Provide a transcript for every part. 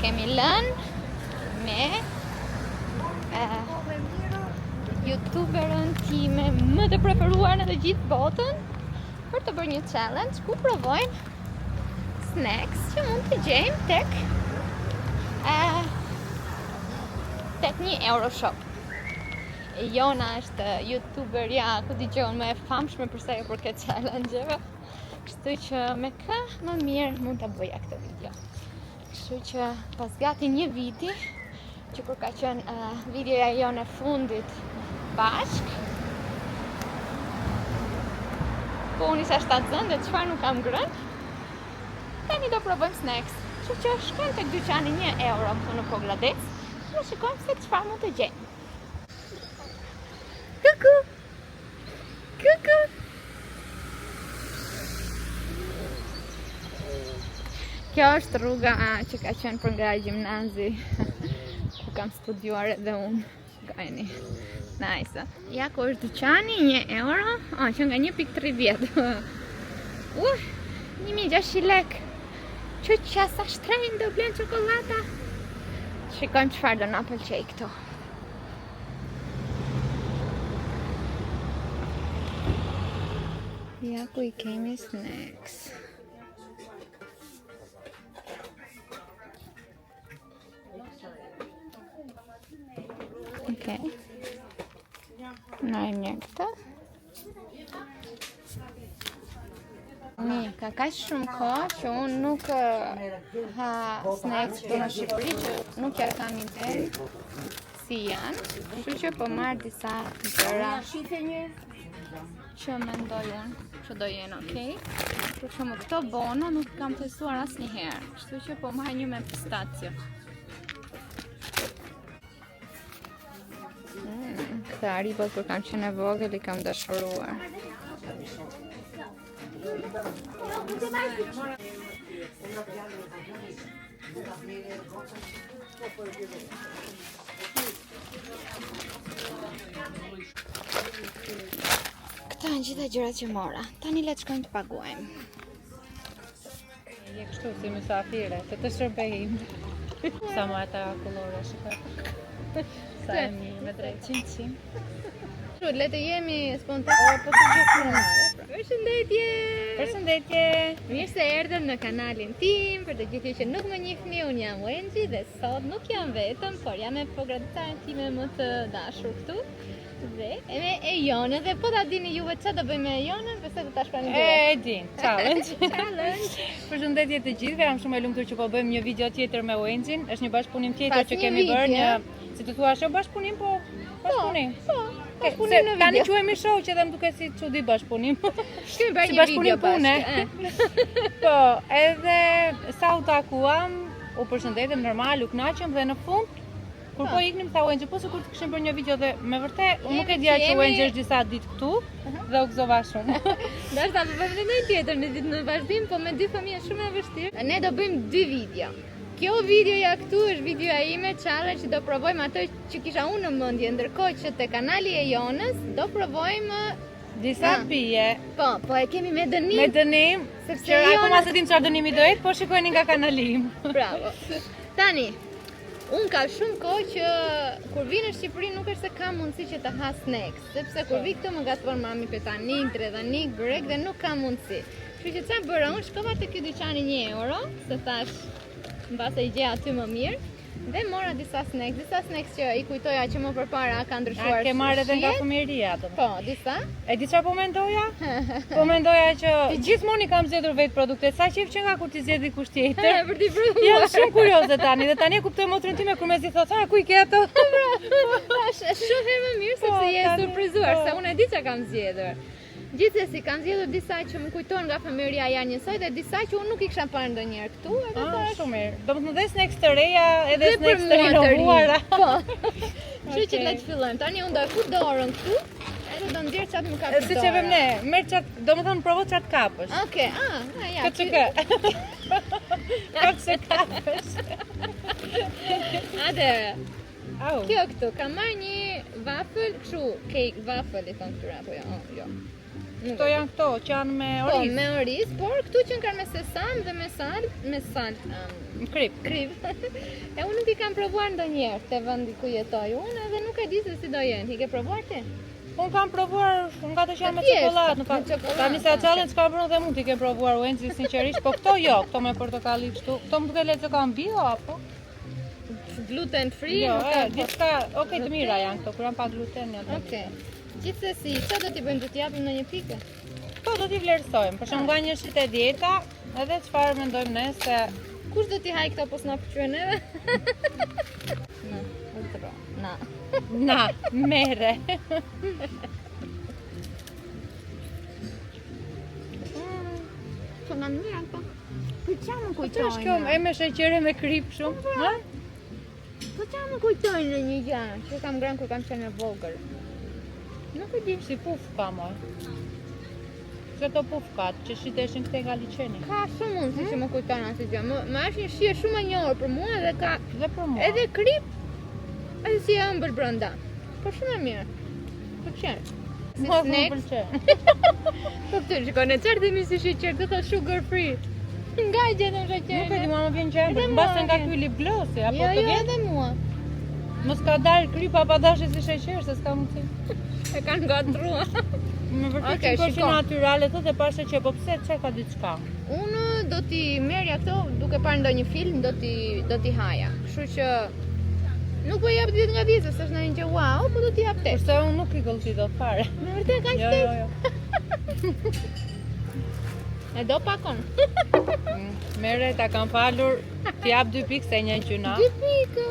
kemi lënë me youtuberën time më të preferuar në të gjithë botën për të bërë një challenge ku provojnë snacks që mund të gjejmë tek një Euroshop. Jona është youtuberja ku dëgjon më e famshme për sa i përket challenge-eve. Kështu që me kë më mirë mund ta bëja këtë video. Kështu që pas gati një viti që kur ka qenë videoja jonë e fundit bashk, po unë isha shtatzën dhe çfarë nuk kam ngrënë, tani do provojmë snacks. Kështu që shkojmë tek dyqani 1 euro këtu në Pogradec dhe shikojmë se çfarë mund të gjejmë. Kuku! Kuku! Kjo është rruga që ka qenë për nga gjimnazi ku kam studiuar edhe unë. Gajni. Nice. Ja ku është dyqani 1 euro, që nga 1.30. 1600 lek. Që sa shtrejnë do blen çokolata. Shikojmë çfarë do na pëlqej këtu. Ja ku i kemi snacks. Ok. Marrim një këtë. Ka kaq shumë kohë që unë nuk ha snacks këtu në Shqipëri që nuk ja kam ide si janë. Kështu që po marr disa gjëra që mendoj unë që do jenë okay. Për shembull këto bono nuk kam testuar asnjëherë. Kështu që po marr një me pistacio. Këta aribot kur kam qenë e vogël i kam dashuruar. Këta janë gjitha gjërat që mora. Tani le të shkojmë të paguajmë. Je kështu si mysafire, të të shërbejim. Sa marta kullore, shikoj. Sa e mirë me drejt 100. Le të jemi spontanë, po të gjithë. Përshëndetje! Përshëndetje! Mirë se erdhëm në kanalin tim, për të gjithë që nuk më njihni, unë jam Wenxhi dhe sot nuk jam vetëm, por jam me Pogradecaren time më të dashur këtu. Dhe e Jonën, dhe po ta dini juve çfarë do bëjmë me Jonën, pse do ta shprehni juve? E din, challenge. Përshëndetje të gjithëve, jam shumë e lumtur që po bëjmë një video tjetër me Wenxhin. Është një bashkëpunim tjetër që kemi bërë, një, si të thuash, bashkëpunim, po bashkëpunim. Tani quhemi show që edhe më duket si çudi bashkëpunim. Kemi bërë një video pune. Po, edhe sa u takuam, u përshëndetëm normal, u kënaqëm dhe në fund kur po iknim tha Wenxhi, po sikur të kishim bërë një video dhe me vërtet unë nuk e dija që Wenxhi është disa ditë këtu dhe u gëzova shumë. Dashka po bëjmë një tjetër në ditë në vazhdim, po me 2 fëmijë shumë e vështirë. Ne do bëjmë 2 video. Kjo videoja këtu është videoja ime challenge që do provojmë atë që kisha unë në mendje, ndërkohë që te kanali e Jonës do provojmë disa pije. Po e kemi me dënim. Me dënim, sepse akoma se dim çfarë dënimi do jetë, po shikojeni nga kanali im. Bravo. Tani, unë ka shumë kohë që kur vi në Shqipëri nuk është se kam mundësi që të ha snacks, sepse kur vi këtu më gatbon mami petanik, dredhanik, brek dhe nuk kam mundësi. Kështu që çfarë bëra unë, shkova te ky dyqani 1 euro, se thash mbase i gjeja aty më mirë, dhe mora disa snacks që i kujtoja që më përpara ka ndryshuar. Ke marrë edhe nga fëmijëria atë? Po, disa. E di çfarë po mendoja? Po mendoja që gjithmonë i kam zgjedhur vetë produktet, sa qef që nga kur ti zgjedh dikush tjetër. Për t'i provuar. Jam shumë kurioze tani dhe tani e kuptoj motrën time kur më zi thotë, "A ku i ke ato?" Shumë herë më mirë sepse je surprizuar se unë e di çka kam zgjedhur. Gjithsesi kam zgjedhur disa që më kujtojnë nga fëmijëria janë njësoj dhe disa që unë nuk i kisha parë ndonjëherë këtu, edhe thash shumë mirë. Domethënë dhe snacks të reja edhe snacks të rinovuara. Po. Kështu që le të fillojmë. Tani unë do e fut dorën këtu, edhe do nxjerr çat më ka dorë. Siç e vëmë ne, merr çat, domethënë provo çat kapësh. Okej, ja. KCK. kapësh. Atëherë. Kjo këtu, kam marrë një waffle, kështu, cake waffle i thon këtyre apo jo? Jo. Këto janë këto, që janë me Po, oriz. me oriz, por këtu që kanë me sesam dhe me sal, Krip. kriv. E unë nuk i kam provuar ndonjëherë te vendi ku jetoj unë edhe nuk e di se si do jenë. I ke provuar ti? Unë kam provuar nga të që janë me Të thjeshta, çokoladë, në me fakt. çokoladë, Tani se challenge ka bërë dhe mund t'i ke provuar Wenzi sinqerisht, po këto jo, këto me portokalli kështu. Këto më duke lehtë se kanë bio apo? Gluten free? Jo, nuk ka diçka, okay, të mira janë këto, kur janë pa gluten janë. Okej. Gjithsesi, çfarë do t'i bëjmë? Do t'i japim ndonjë pikë? Këto do t'i vlerësojmë, për shembull nga një shit e dieta, edhe çfarë mendojmë ne se Kush do t'i haj këto po s'na pëlqyen neve? Na, ultra. Na. na, mere. Po na mirë ato. Po çfarë më Çfarë është kjo e me sheqere me krip shumë? Ha? Po çfarë më kujtojnë në një gjë që kam ngrënë kur kam qenë e vogël. Nuk e di. Si pufka më. Se to pufkat që shiteshin këte nga liçeni. Ka shumë mundësi që më kujtojnë atë gjë. Më është një shije shumë e njohur për mua dhe ka Dhe për mua. edhe krip, edhe si e ëmbël brenda. Po shumë e mirë. Pëlqen. Si Mua më snack. pëlqen. Po këtë shikon e çfarë themi si sheqer, do të sugar free. Nga e gjetëm sheqerin? Nuk e di, mua më vjen gjembër. Edhe Mbase mua nga vjen. ky lip glossi apo Jo, të jo, vjen. edhe mua. Mos ka dalë kripa pa dashje si sheqer, se s'ka mundsi. E kanë gatruar. Më vërtet Okej, që është shiko. natyrale thotë e pashe që po pse çka ka diçka. Unë do t'i merja këto, duke parë ndonjë film, do t'i haja. Kështu që nuk po jap ditë nga ditë, se është ndonjë gjë wow, po do t'i jap tesh. Kurse unë nuk i gëllti dot fare. Me vërtet kaq Jo, tesh. jo, jo. E do pakon. Mere, ta kam falur, t'i jap 2 pikë se një gjuna. 2 pikë.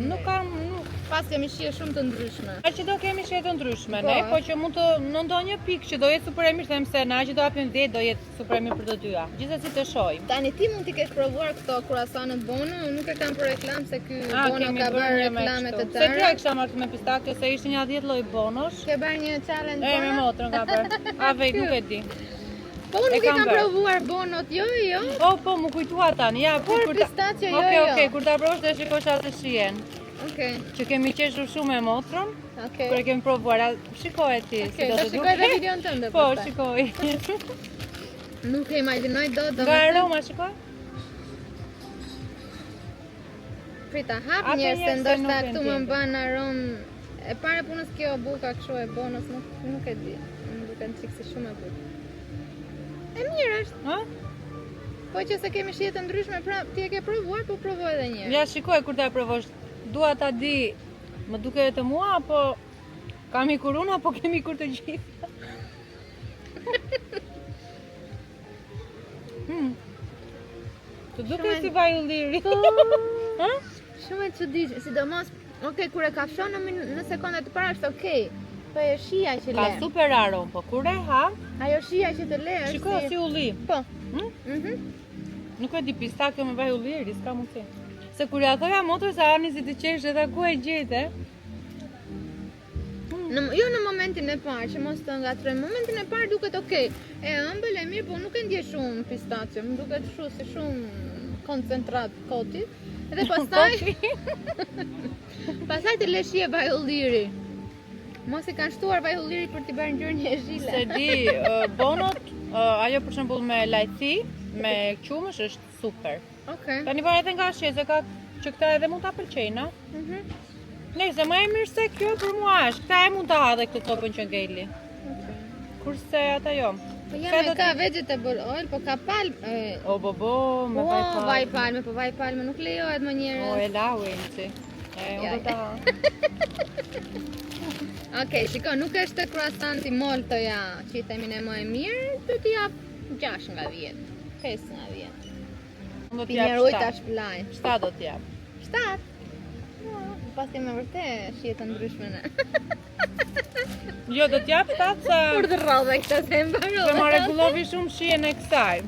Nuk kam, nuk. Pas kemi shije shumë të ndryshme. A që do kemi shije të ndryshme, Po, ne, e. po që mund të në ndonjë pikë që do jetë super e mirë, them se na që do hapim 10 do jetë super e mirë për të dyja. Gjithsesi të shohim. Tani ti mund t'i kesh provuar këto kruasanët Bono, unë nuk e kam për reklam se ky Bono Kemi ka bërë bërë një me reklame kështu. të Se tëra. e kisha marrë me pistakë se ishte një 10 lloj bonosh. Ke bërë një challenge E me Bono? motrën ka bërë. A vej, nuk e di. Po unë E nuk e kam kam bërë. provuar Bonot, jo. Po, më kujtua tani. Ja, Por kur ta. pistacio, jo, Okej, jo. kur ta provosh të shikosh atë shihen. Okej, Që kemi qeshur shumë me motrën, okej. kur e kemi provuar. Shikoj e ti, si Okej, do do të shikoj edhe duket. videon tënde. Po, pastaj. shikoj. Nuk e imagjinoj dot Nga domethënë. aroma, shikoj. Prita hap Atë njerëz se njerëz se ndoshta nuk e këtu më ndjekin. bën aromë. E para punës kjo buka kështu e Bonos, nuk e di. Më duket çik si shumë e bukur. E mirë është. Ha? Po që se kemi shije të ndryshme, pra ti e ke provuar, po provoj edhe një herë. Ja, shikoj kur ta provosh. Dua ta di, më duke të mua apo kam ikur unë apo kemi ikur të gjithë? Të duket Shumë- si vaj ulliri. Po, Ha? shumë e çuditshme, sidomos, okay, kur e kafshon në sekonda të para është okay. Po e shija që Ka le. super aromë, po kur e ha, Ajo shija që të le është. shikoj si ulli. Po. Hm? Mhm. Nuk e di pistakjo me vaj ulliri, s'ka mundsi. Se kur ja thoja motrës se ani si të qesh edhe ku e gjete. Jo në momentin e parë, që mos të ngatroj. Në momentin e parë duket okay. E ëmbël e mirë, po nuk e ndjej shumë pistacio. Më duket kështu si shumë koncentrat koti. Edhe pastaj pastaj të le shije vaj ulliri. Mos i kanë shtuar vaj ulliri për t'i bërë ngjyrë një zhile. Se di, bonot, ajo për shembull me lajthi, me qumësh është super. Okej. Tani varet edhe nga shije, se ka që këta edhe mund ta pëlqejnë, a? Mhm. Nëse më e mirë se kjo për mua është, këta e mund ta ha dhe këtë topën që ngeli. Kurse ata jo. Po jam Këta e do ka t'i- vegetable oil, po ka palm. O bobo, me vaj palme. vaj palme, po vaj palme nuk lejohet më O njerëz. e lau e nëci. Unë Ja, do ta... Okej, shiko, nuk është croissanti moltoja që i themin e më e mirë, do t'i jap 6 nga 10, 5 nga 10. Unë do Pi t'jap një rujt 7. tash plaj. 7 do t'jap. 7? Pas kemi vërtet shije të ndryshme ne. Jo, do t'jap 7 se... Kur të rrodhe këtë se mbarove. Se ma regullovi shumë shijen e kësaj.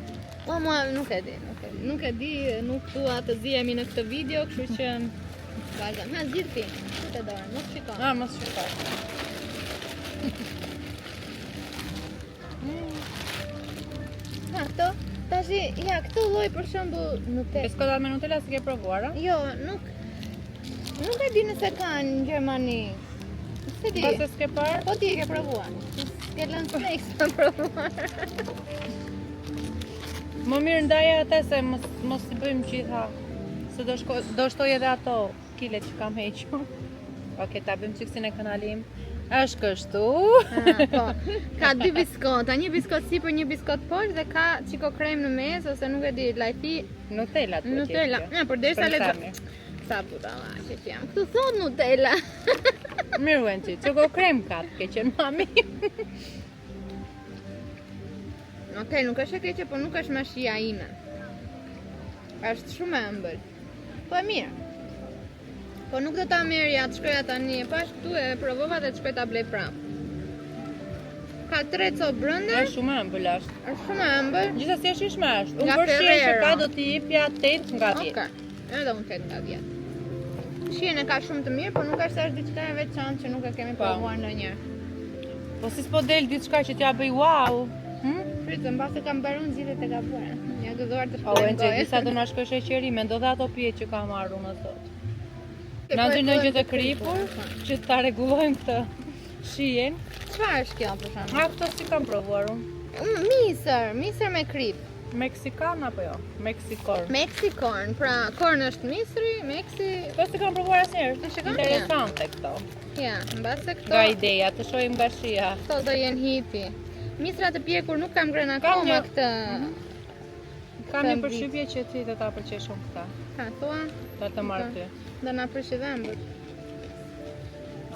Po, mua nuk e di, nuk e di, nuk dua të zihemi në këtë video, kështu që vazhdojmë. Ha, zgjidh ti. Të dorë, mos shiko. Mos shikoj. Ha, këto, tash ja, këto lloj për shembull Nutella. Biskotat me Nutella si ke provuar, a? Jo, nuk e di nëse kanë në Gjermani. Se di. Pas se s'ke parë? Po ti e ke provuar. ke lënë snacks për provuar. Më mirë ndaja atë se mos i bëjmë gjitha. Se do shtoj edhe ato kilet që kam hequr. Oke, ta bëjmë çiksin e kanalim. Është kështu. Po. Ka 2 biskota, një biskot sipër, një biskot poshtë dhe ka çiko krem në mes ose nuk e di, lajthi Nutella të Nutella. Ja, por derisa le sa budalla që jam. Këtu thot Nutella. Mirë Wenci, çiko krem ka të keqen mami. Okej, nuk është e keqe, por nuk është mashia ime. Është shumë e ëmbël. Po e mirë. Po nuk do ta merja, të shkoja tani e pash këtu e provova dhe të shkoj ta blej prap. Ka 3 copë brenda. Është shumë e ëmbël është. Është shumë e ëmbël. Gjithsesi është i shmasht. Unë Nga përshirë që Ferrero. ka do t'i jepja 8 nga 10. Okej. Edhe unë 8 nga 10. Shihen e ka shumë të mirë, por nuk është se është diçka e veçantë që nuk e kemi provuar ndonjëherë. Po si s'po del diçka që t'ja bëj wow. Fritë, mbase kam mbaruar zgjidhjet e gabuara. Ja gëzuar të O Wenci, disa do na shkoj sheqeri, mendo dhe ato pije që kam marrë unë sot. Na nxjerr në gjë të kripur që ta rregullojmë këtë shijen. Çfarë është kjo për shembull? Ha këto si kam provuar unë. Misër me krip. Meksikan apo jo? Meksikorn. Mexicorn, pra korn është misri, Po si kam provuar asnjëherë. E shikon? Interesante këto. Ja, mbase këto. Nga ideja, të shohim nga shija. Këto do jenë hipi. Misra të pjekur nuk kam ngrënë Kam akoma një- këtë. Kam një përshtypje që ti do ta pëlqej shumë këta. Ka thua? Ta të marr ty. Do na prish edhe ëmbël.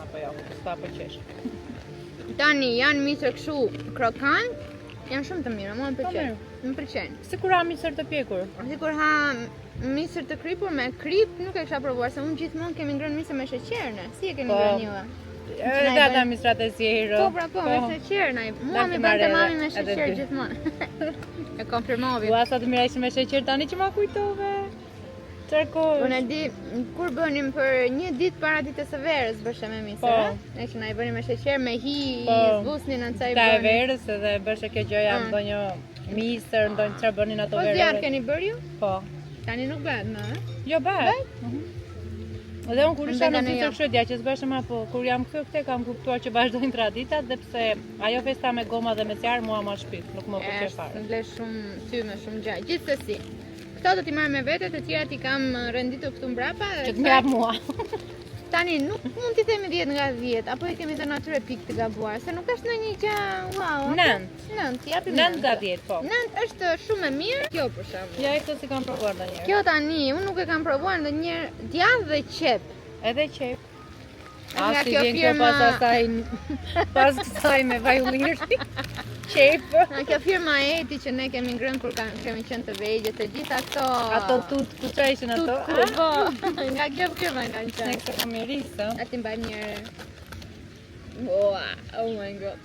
Apo jo, s'ta pëlqesh. Tani janë misër kështu krokant, janë shumë të mira, mua më pëlqejnë. mirë. Më pëlqejnë. Sikur ha misër të pjekur. Sikur ha misër të kripur me krip, nuk e kisha provuar se unë gjithmonë kemi ngrënë misër me sheqer ne. Si e kemi Po. ngrënë juve? Edhe ata misrat e zjerë. Po, pra po, me sheqer na. Mua Na më ke bënte marrë mami me edhe sheqer ty. gjithmonë. E konfirmovi. Ua sa të mira ishte me sheqer tani që ma kujtove. Çarkosh. Unë e di, kur bënim për një ditë para ditës së verës bëshe me misër, Po. Ne që na i bënim me sheqer, me hi, Po. zbusnin në ca i Ta e bënim. verës edhe bëshe kjo gjoja ndonjë misër, ndonjë çfarë bënin ato Po verë. zjarë keni bërë ju? Po. Tani nuk bëhet më, e? Jo bëhet. Edhe unë kur isha në Mbetane fytyrë jo. kështu dia që s'bëshëm apo kur jam këtu këte kam kuptuar që vazhdojnë traditat dhe pse ajo festa me goma dhe me zjarr mua ma shpik, nuk më pëlqej fare. Ble shumë thyme, shumë gjaj. Gjithsesi, këto do t'i marr me vete, të tjera t'i kam renditur këtu mbrapa. Që të mjap mua. Tani nuk mund t'i themi 10 nga 10, apo i kemi të natyre pikë të gabuar, se nuk është ndonjë gjë, wow. apo? 9. 9, japim 9 nga 10, po. 9 është shumë e mirë. Kjo për shembull. Ja, këtë si kam provuar ndonjëherë. Kjo tani, unë nuk e kam provuar ndonjëherë, djathë dhe qep. Edhe qep. Nga A si kjo vjen kjo firma- pas asaj, pas kësaj me vaj ulliri. Qep. Kjo firma Eti që ne kemi ngrënë kur kemi qenë të vegjë, të gjitha këto... Ato tut, ku qa ishin ato? Po, nga kjo firma kanë qenë. Ne këtë kam i risë. Ati mbaj njëre. Oh my god.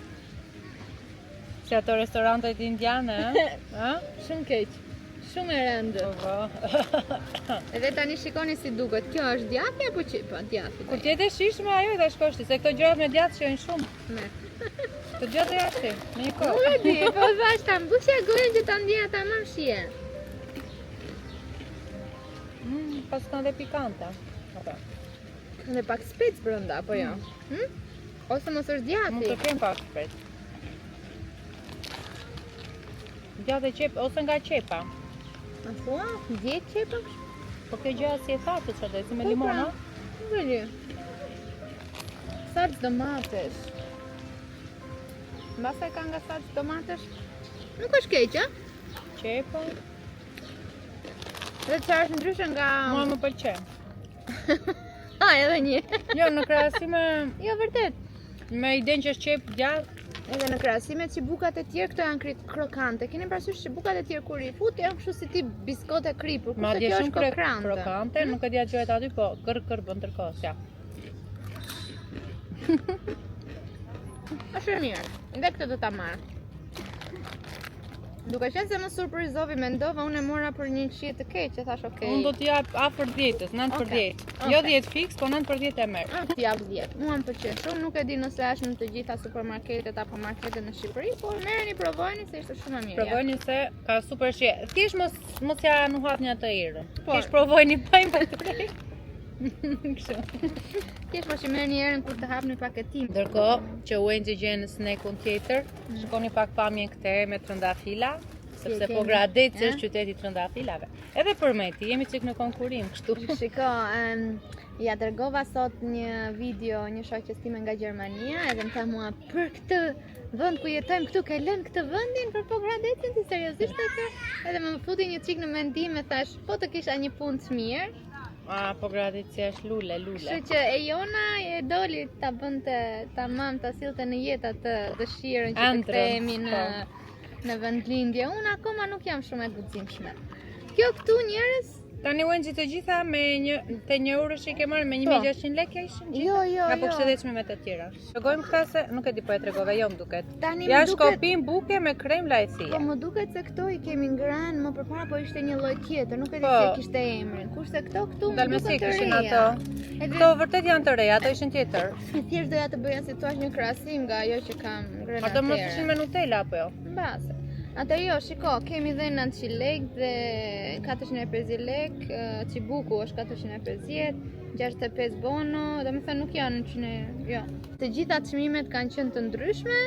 Si ato restorantet indiane, ha? Shumë keq. Shumë e rëndë. Po. Edhe tani shikoni si duket. Kjo është djathi apo qipa? Djathi. Kur t'jete shishme ajo i dhe shkoshti, se këto gjërat me djatë shojnë shumë. Me. Të gjatë e ashti, në një kohë. Nuk e di, po thash ta mbushja gojën që ta ndjeja tamam shije. Pas kanë dhe pikante. Apo. Dhe pak spec brenda apo jo? Ose mos është Mund djathi. të kem pak shpejt. Djatë e qep, ose nga qepa. A thua? Djetë qepa? Po kjo gjëja si e thatë që dhe, si me Po, limona. pra. Vëllë. Salcë domatesh. Mbasa ka nga salcë domatesh? Nuk është keq, a? Qepa, Dhe çfarë është ndryshe nga... mua më pëlqen. Edhe një. Jo, në krahasime Jo, vërtet. me idenë që është qep djatë, Edhe në krahasime që bukat e tjerë këto janë krokante. Keni parasysh që bukat e tjerë kur i fut janë kështu si tip biskote kripur. Kurse madje kjo shumë është krokante. krokante, nuk e dia gjohet aty, po kër bën tërkohës, ja. Është e mirë. Dhe këtë do ta marr. Duke qenë se më surprizove, mendova unë e mora për një qie të keq, e thash okay. Unë do t'i jap afër 10-s, 9 për 10. Jo 10 fiks, po 9 për 10 e merr. T'i jap 10. Mua më pëlqen shumë, nuk e di nëse është në të gjitha supermarketet apo marketet në Shqipëri, por merreni, provojeni se ishte shumë e mirë. Provojni se ka super shije. Thjesht mos ja nuhatni atë erën. Po. Thjesht provojni pa impatëri. Kështu. Kesh po që merrni herën kur të hapni paketim. Ndërkohë që Wenxhi gjen snackun tjetër, shkoni pak pamjen këte me trëndafila, sepse po Gradeci është qyteti i trëndafilave. Edhe për me ti jemi çik në konkurim kështu. Shiko, ja dërgova sot një video një shoqes time nga Gjermania, edhe më tha mua për këtë vend ku jetojmë këtu ke lënë këtë vendin për po Gradecin ti seriozisht e ke? Edhe më futi një çik në mendim e thash po të kisha një punë të mirë. Po Gradeci është lule. Kështu që e jona e doli ta bënte tamam ta sillte në jetë atë dëshirën që të kthehemi në vendlindje. Unë akoma nuk jam shumë e guximshme. Kjo këtu njerëz Tani Wenxhi të gjitha me te 1 euro që i ke marrë me 1600 lekë ishin gjitha? Jo. Apo kështë edheshme me të tjera? Shëgojmë këta se nuk e di po e tregove, jo më duket. Tani Ja më duket shkopim buke me krem lajthie. Po më duket se këto i kemi ngrënë më përpara, po ishte një lloj tjetër, nuk e di se kishte emrin. Kurse këto këtu më Dalmesi duket të kishin reja. ato. Këto vërtet janë të reja, ato ishin tjetër. Thjesht doja të bëja si thua një krahasim nga ajo që kam ngrënë Ato mos atëherë. ishin me Nutella apo jo? Mbase. Atë jo, shiko, kemi dhe 900 lek dhe 450 lek, Cibuku është 450, 65 bono, dhe me thënë nuk janë jo. Të gjitha çmimet kanë qenë të ndryshme,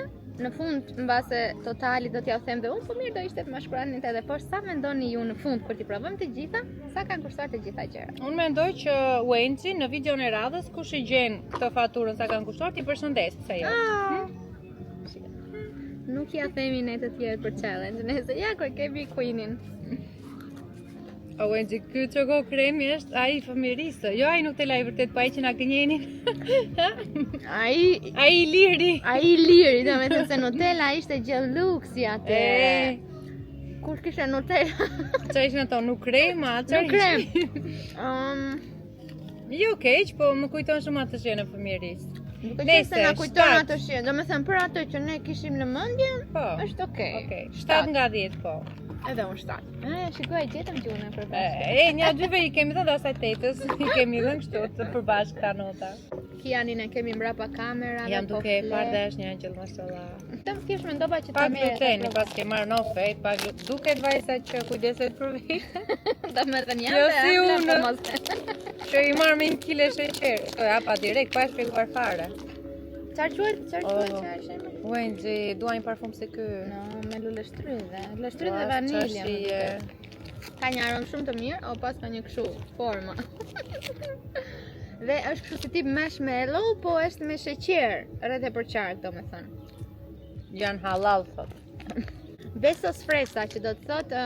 në fund mbase totali do t'ja them dhe unë, po mirë do ishte të më shkruanin edhe poshtë sa mendoni ju në fund kur t'i provojmë të gjitha, sa kanë kushtuar të gjitha gjërat. Unë mendoj që Wenxhi në videon e radhës kush i gjen këtë faturën sa kanë kushtuar ti përshëndes, pse jo? Nuk ja themi ne të tjerë për challenge, nëse ja kur kemi Queenin. O Wenxhi, ky çoko kremi është ai fëmirisë, jo ai Nutella i vërtet, pa ai që na gënjenin. Ai i liri. Ai i liri, domethënë se Nutella ishte gjelluksi atë. Kush kishte Nutella? Çfarë ishin ato, nuk krema, çfarë? Nuk krem. Jo keq, po më kujton shumë atë që në fëmirisë. Nuk e se na kujton ato shije, domethënë për ato që ne kishim në mendje, është okay. Okej, 7 nga 10 po. Edhe unë 7. Shikoj, gjetëm gjune për bashkë. Një dyve i kemi dhënë asaj tetës, i kemi dhënë kështu të përbashkë këta nota. Kianin e kemi mbrapa kamerave. Jam duke e parë dhe është një angjëll mashallah. Të më thjesht mendova që ta Pak gluteni, pas ke marrë në ofet, pak duket vajza që kujdeset për vejtë. Da me thënë janë jo si unë, që i marrë me 1 kile sheqer. Shto japa direkt, pa e shpjeguar fare. Qarë quajt? Wenxhi, dua një parfum se ky. No, me luleshtrydhe. Luleshtrydhe dhe vanilje. Ka një aromë shumë të mirë, o pas ka një kështu forma. Dhe është kështu si tip marshmallow, po është me sheqer, rreth e përqark, domethënë. Janë halal thot. Besos fresa, që do të thotë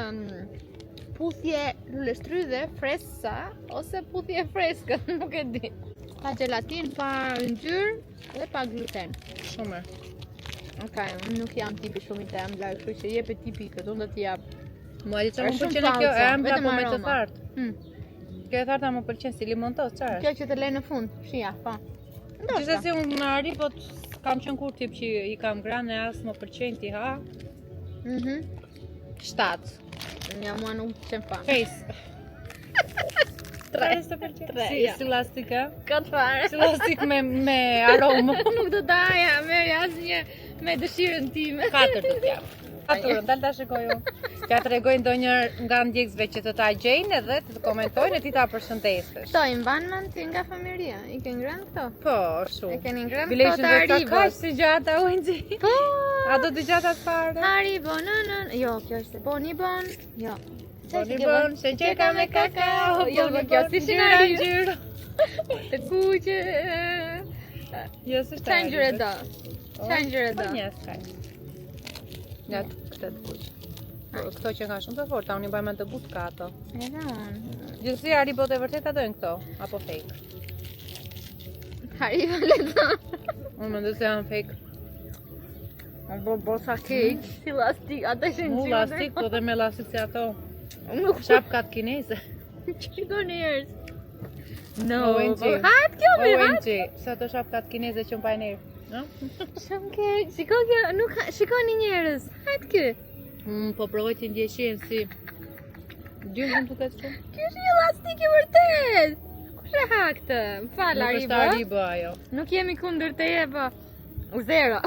puthje luleshtrydhe, fresa ose puthje freskët, nuk e di. Pa gelatin, pa ngjyrë dhe pa gluten. Shumë. Okej, nuk jam tipi shumë i tem larg, kështu që jepe tipi këtë, unë do t'i jap. Mua di çfarë më pëlqen kjo e ëmbla po me të thartë. Kjo e tharta më pëlqen si limontos, çfarë? Kjo që të lë në fund, shija, po. Gjithsesi unë në ari, po kam qenë kur tip që i kam granë as më pëlqen ti ha. 7. Ja, mua nuk pëlqen pa. Face. 3 të pëlqen. Si lastika? Këtë fare. Si lastik me aromë. Nuk do ta haja, merr asnjë me dëshirën time. 4 do t'jap. Faturën, dal ta shikoju. Ja tregoj ndonjë nga ndjekësve që të ta gjejnë edhe të komentojnë e ti ta përshëndesësh. Këto i mban mend ti nga familja? I ke ngrënë këto? Po, shumë. E keni ngrënë këto të Haribos? Kaq si gjata Wenxhi. Po. A do të gjata të fare? Haribon, jo, kjo është Bonibon. Jo. Bonibon, sheqer ka me kakao. Jo, kjo si ngjyrë. Të kuqe. Jo, s'është. Çfarë ngjyre do? Çfarë ngjyre do? Po një skaj. Ja këtë të kuqe. Këto që nga shumë të forta, unë i bëjmë të butka ato. Edhe unë. Gjithsesi Haribot e vërtet dojnë këto, apo fake? Haribo leto. Unë mendoj se janë fake. Bo sa keq, si lastik, ato ishin Mu qime. lastik, po dhe me lastik si ato. Nuk Shapkat kineze. Shiko njerëz. No, Wenxhi. hat kjo me hat. Wenxhi, sa ato shapkat kineze që mbajnë erë. Shumë keq, shiko kjo, nuk shikoni njerëz. Hat kjo. Po provoj të ndjeshin si dyrën duket shumë. Kjo është një lastik i vërtet. Kush e ha këtë? Fal Nuk është Haribo. Haribo ajo. Nuk jemi kundër teje, po. Zero.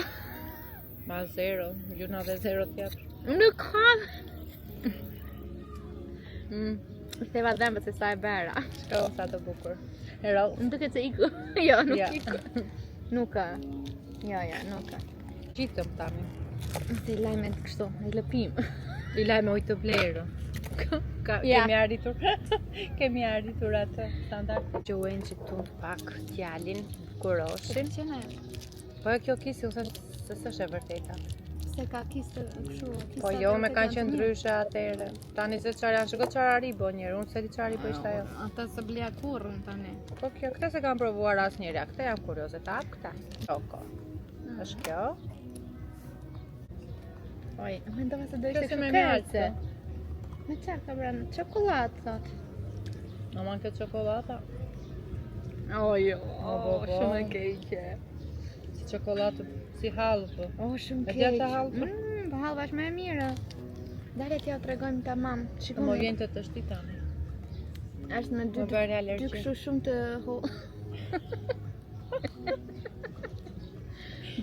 Ma 0, gjuna dhe 0 tjetër. Nuk ka. Theva dhembët se sa e bera. Shko sa të bukur. Hero. Më duket se iku. Jo, nuk Ja. iku. Nuk ka. Jo, nuk ka. Qitëm tani. Si lajmet kështu, e lëpim. I lajme ujtë të blerë. Ja. Kemi arritur. Kemi arritur atë standard. Gjuhen që tu pak fjalin kuroshin. Që ne? Po e kjo kisi, unë se s'është e vërteta. Se ka kisë kështu. Po jo, me kanë qenë ndryshe atëherë. Tani se çfarë janë, shiko çfarë ari bo njerë, unë se di çfarë po ishte ajo. Ata se bleja kurrën tani. Po kjo, këta se kanë provuar asnjëri, këta janë kurioze, ta hap këta. Çoko. Është kjo. Oj, mendova se do Kjo ishte se me kërce. mjaltë. Me çfarë ka brenda? Çokoladë thot. Aman kjo çokolata. Ojo, po. shumë e keqe. Si çokolatë, si hallë. Shumë E keq. dja të hallë? Po hallva është më e mirë. Dale t'ja tregojmë tamam. Po Shikoj. vjen të shti tani. Është me dy Më bërë dy alergji. kështu shumë të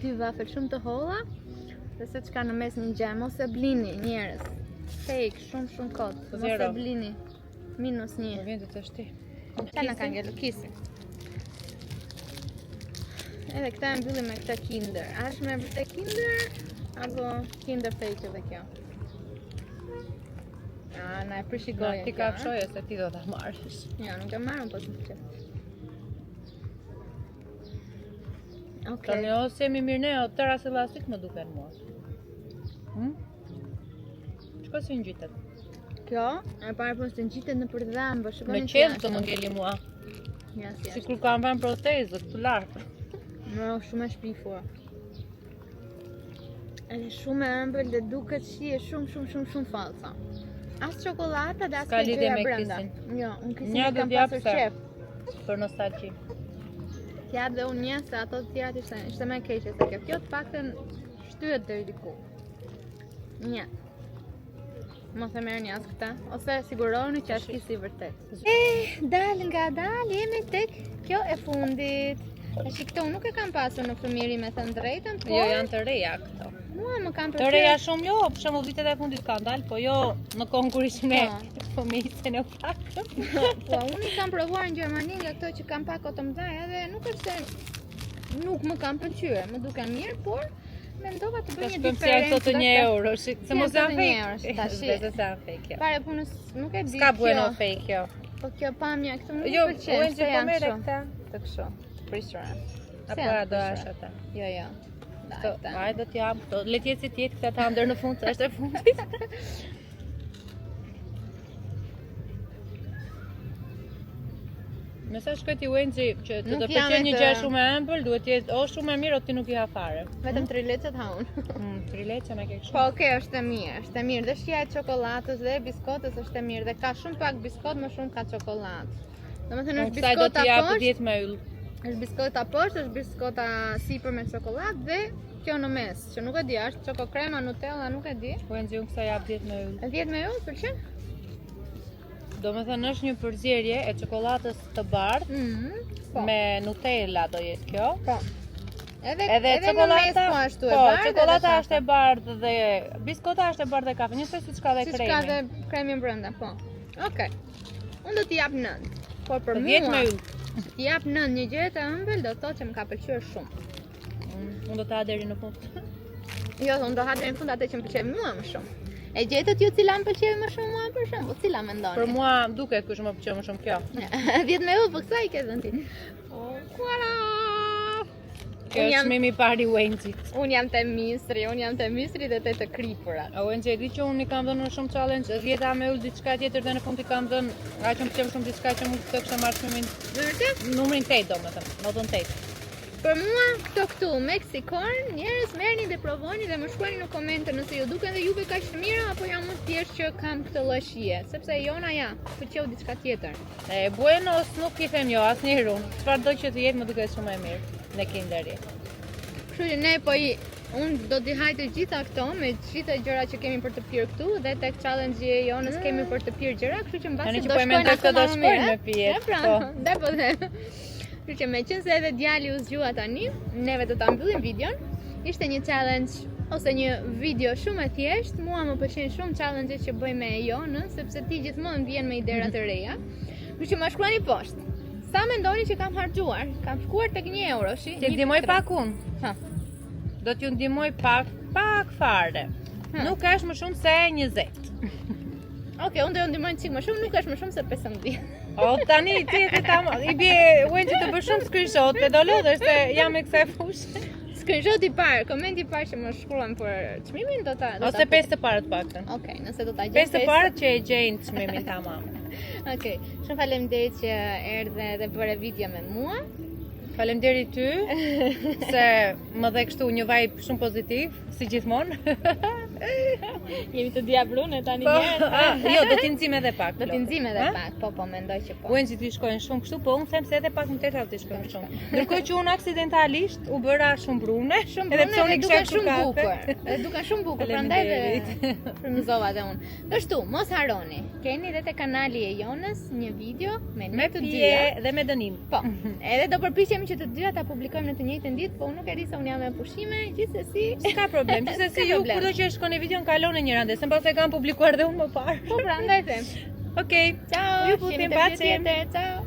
dy vafel shumë të holla. Dhe se çka në mes një gjem ose blini njerëz. Fake, shumë kot. Mos e Zero. blini. Minus Më 1. vjen të shti. Ta na ka ngelu kisi. Edhe këta e mbyllim me këta Kinder. A është me vërtet Kinder apo Kinder fake edhe kjo? Na e prishi goja. Ti ka fshoje se ti do ta marrësh. Ja, nuk e marrëm po të më qëtë. Okej. Tani ose jemi mirë ne, o tëra se lastik më duken mua. Shko si ngjitet. Kjo, e parë po së ngjitet në përdhambë, Në shikoni qenë të më ngeli mua. Ja, si Si është. kur kam vënë protezë këtu lartë. Më shumë e shpifur. Edhe shumë e ëmbël dhe duket si e shumë falsa. As çokolata dhe as S'ka kjo lidhje gjëja me brenda. kisin. Jo, unë kisin Një e kam do t'jap pasur se. qef. Për nostalgji. T'jap dhe unë një se ato të tjerat ishte me keqe se kjo. Kjo të paktën shtyhet deri diku. Një. Mos e merrni as këta, ose sigurohuni që është kisi i vërtet. Dal nga dal, jemi tek kjo e fundit. Tash këto unë nuk e kam pasur në fëmijëri me thënë drejtën, po Jo, janë të reja këto. mua më kanë Të reja shumë jo, për shembull vitet e fundit kanë dalë, po jo në kohën kur ishim ne fëmijë në pak. Po, unë i kam provuar në Gjermani nga këto që kam pak o të mëdha dhe nuk është se nuk më kanë pëlqyer, më duken mirë, por mendova të bëj Tash një pëm se janë këto të 1 euro, se mos janë janë të 1 fake. euro, tash. Besoj se janë fake jo. Pare punës nuk e di S'ka bueno kjo. fake jo. Po kjo pamja këtu nuk Jo, më pëlqen, unë se që po janë merre kështu. këta. Të kështu. Prishura. Apo janë ja do prishura? ash ata. Jo. Këto, hajde do t'jap këto. Le të jetë si të jetë këta ta ndër në fund, se është e fundit. Nëse shkoj ti Wenxhi që të Nuk të jam pëlqen një e gjë të- shumë e ëmbël, duhet të jetë o shumë e mirë o ti nuk i ha fare. Vetëm 3 lecet ha unë. 3 leçe me ke Po kështu. okay, është e mirë. Dhe shija e çokoladës dhe biskotës është e mirë dhe ka shumë pak biskot, më shumë ka çokoladë. Domethënë Unë është kësaj do biskota t'i jap poshtë, 10 me yll. është biskota poshtë, është biskota sipër me çokoladë dhe kjo në mes, që nuk e di, është çoko krema, Nutella, nuk e di. Wenxhi unë kësaj jap 10 me yll. E 10 me ju, pëlqen? Domethënë është një përzierje e çokoladës të bardhë Po. me Nutella do jetë kjo. Po. Edhe Edhe në mes çokolata, po ashtu e po, bardhë. çokolata është e bardhë dhe biskota është e bardhë dhe kafe, njësoj siç ka dhe Si kremi. ka dhe kremi brenda, po. Okej. Unë do t'i jap 9. Por për 10 me mua, yll. t'i jap 9 një gjë të ëmbël do të thotë që më ka pëlqyer shumë. Unë do ta ha deri në fund. Jo, unë do ha deri në fund atë që më pëlqej mua më shumë. E gjetët ju cila më pëlqej më shumë mua për shembull, cila mendoni? Për mua duket kush më pëlqen më shumë kjo. 10 me u, po kësaj ke dhënë ti. Kuara! Kjo është çmimi i parë i Wenxhit. Unë jam te misri dhe te të kripurat. A Wenxhi e di që unë i kam dhënë shumë challenge, 10 me ull diçka tjetër dhe në fund i kam dhënë, aq më pëlqen shumë diçka që mund të kishte marrë çmimin. Vërtet? Numrin 8 domethënë, notën 8. Për mua, këtu, Mexicorn, njerëz merrni dhe provojni dhe më shkruani në komente nëse ju duken dhe juve kaq të mira apo jam më thjesht që kam këtë lloj shije, sepse jona ja, pëlqeu diçka tjetër. E buenos nuk i them jo asnjëherë unë. Çfarë do që të jetë më duket shumë e mirë në Kinderi. Kështu që ne unë do t'i haj të gjitha këto me gjitha gjërat që kemi për të pirë këtu dhe tek challenge-i e jonës kemi për të pirë gjëra, kështu që mbasi Tani që do po e shkojnë mendoj se do akoma më shkojnë mirë. me pijet, E pra, po. dhe po dhe. Kështu që meqense edhe djali u zgjua tani, neve do ta mbyllim videon. Ishte një challenge ose një video shumë e thjeshtë. Mua më pëlqejnë shumë challenge-et që bëj me Jonën, sepse ti gjithmonë vjen me idera të reja. Kështu që ma shkruani poshtë. Sa mendoni që kam harxuar? Kam shkuar tek 1 euro, shi? Ti ndihmoj pak unë. Ha. Do t'ju ndihmoj pak fare. Nuk është më shumë se 20. Okej, unë do ju ndihmoj çik më shumë, nuk është më shumë se 15. O, tani ti e tam, i bie Wendy të bësh shumë screenshot, do lodhesh se jam e kësaj fushë. Screenshot i parë, komenti i parë që më shkruan për çmimin do ta Ose 5 të parë të paktën. Okej, nëse do ta gjej. 5 të parë që e gjejnë çmimin tamam. Okej, shumë faleminderit që erdhe dhe bëre video me mua. Faleminderit ty se më dhe kështu një vibe shumë pozitiv, si gjithmonë. Jemi të diabrune tani njerë. Jo, do t'i nxim edhe pak. Do t'i nxim edhe pak, po, mendoj që po. Wendy t'i shkojnë shumë kështu, po unë them se edhe pak më tepër t'i shkojnë shumë. Ndërkohë që unë aksidentalisht u bëra shumë brune, edhe pse unë duken shumë bukur. Edhe duken shumë bukur, prandaj dhe frymëzova dhe unë. Kështu, mos harroni. Keni edhe te kanali e Jonës një video me ne të dyja dhe me dënim. Po. Edhe do përpiqemi që të dyja ta publikojmë në të njëjtën ditë, po unë nuk e di se unë jam me pushime, gjithsesi. S'ka problem. Gjithsesi ju kudo që shkoni videon kaloni një rande, se mbas e kam publikuar dhe unë më parë. Po prandaj them. Okej. Ciao. Ju putim, Ciao.